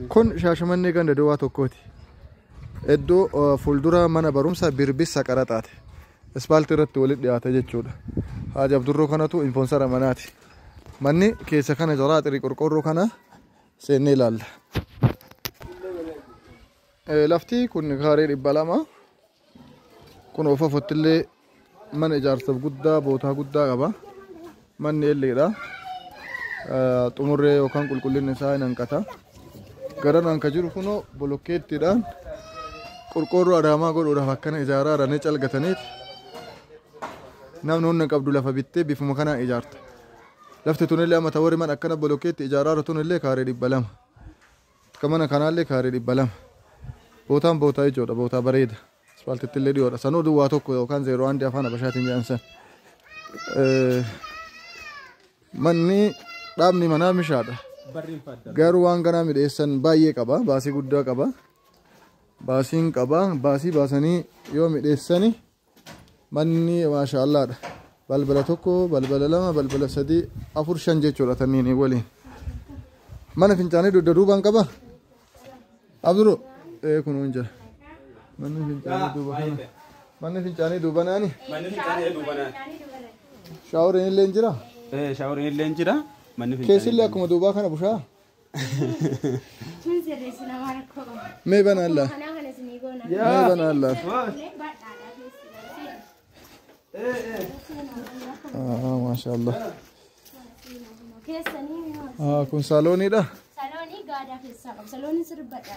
Kun Shaashamannee ganda duwwaa tokkooti. Iddoo fuuldura mana barumsaa Birbissa Qaraxaati. Ispaaltii irratti walitti dhiyaata jechuudha. Haji Abdurroo kanatu infoonsara manaati. Manni keessa kana jira xirii qorqorroo kana seennee ilaalla. Lafti kun kaaree 200. Kun ofa fottillee mana ijaarsaaf guddaa bootaa guddaa qaba. Manni elleedha. Xumurree yookaan qulqullinni isaa hin hanqata. Garanaan ka jiru kunoo bolokkeettiidhaan qorqorroo adaamaa godhuudhaaf akkana ijaaraa jiranii calgataniiti. Namni humna qabdu lafa bittee bifuma kanaan ijaarta. Lafti tunillee amma ta'uu man akkana bolokkeetti ijaaraa jiru tunillee kaaree 200. Akka mana kanaallee kaaree 200. Bootaan bootaa jechuudha. Bootaa bareeda. Ispaaltiitti illee dhiyoodha. Sanuu duwwaa tokko yookaan 01 afaan Habashaatiin jedhan san. Manni dhaabni manaa mishaadha. Garuu waan kanaa midheessan baay'ee qaba. Baasii guddaa qaba. Baasiin qaba. Baasii baasanii yoo midheessani manni maashaallaadha. Balbala tokko, balbala lama, balbala 3, 4, 5 jechuudha tanniin waliin. Mana fincaanii dugda duubaan qaba. Abdurroo kunuun jira. Manni fincaanii duuba kana. Manni fincaanii duuba naani. Manni fincaanii duuba naani. Shaaworiin illee hin jira. Shaaworiin illee hin jira. Keessillee akkuma duubaa kana bushaa. Mee banaan mee banaan maashaallah. Kun saalooniidha. Saloonii gaadaa keessaa qaba. Salooniin sirbadha.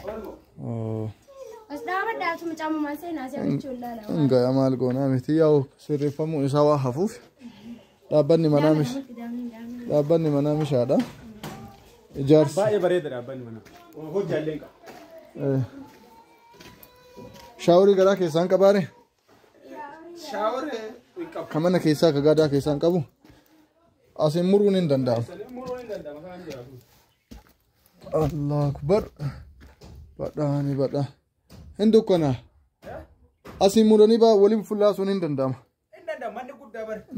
Asxaa maddaatu mucaamu maal seenaa si abichuun laala. Engaa maal goonaa miti yaa'u sirreeffamuun isaa waa hafuuf. Dhaabbanni manaa mishaadha. Ijaarsi baay'ee bareeda dhaabbanni manaa. Hojjaallee qaba. Shaaworii garaa keessaan qabaare. Shaaworii qaba. Kan mana keessaa ka gaadaa keessaan qabu. Asiin muruun hin danda'amu. Allah akbar. Badhaani badha. Hin dukkanaa. Asiin muranii waliin fullaasuun hin danda'ama.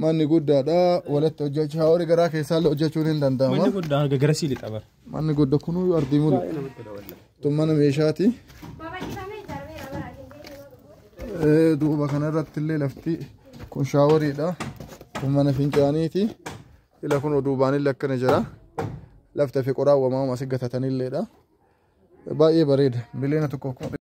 Manni guddaadha. Walitti hojjechuu shaaworii garaa keessaallee hojjechuun hin danda'ama. Manni guddaa gara siili xabar. Manni guddaa kunuu ardii mulu. Tun mana meeshaati. Duuba kanarratti illee lafti kun shaaworiidha. Kun mana fincaaniiti. Ila kun duubaanillee akkana jira. Lafta fi qoraawwamaa asii gatatanilleedha. Baay'ee bareeda. Biliyoona tokko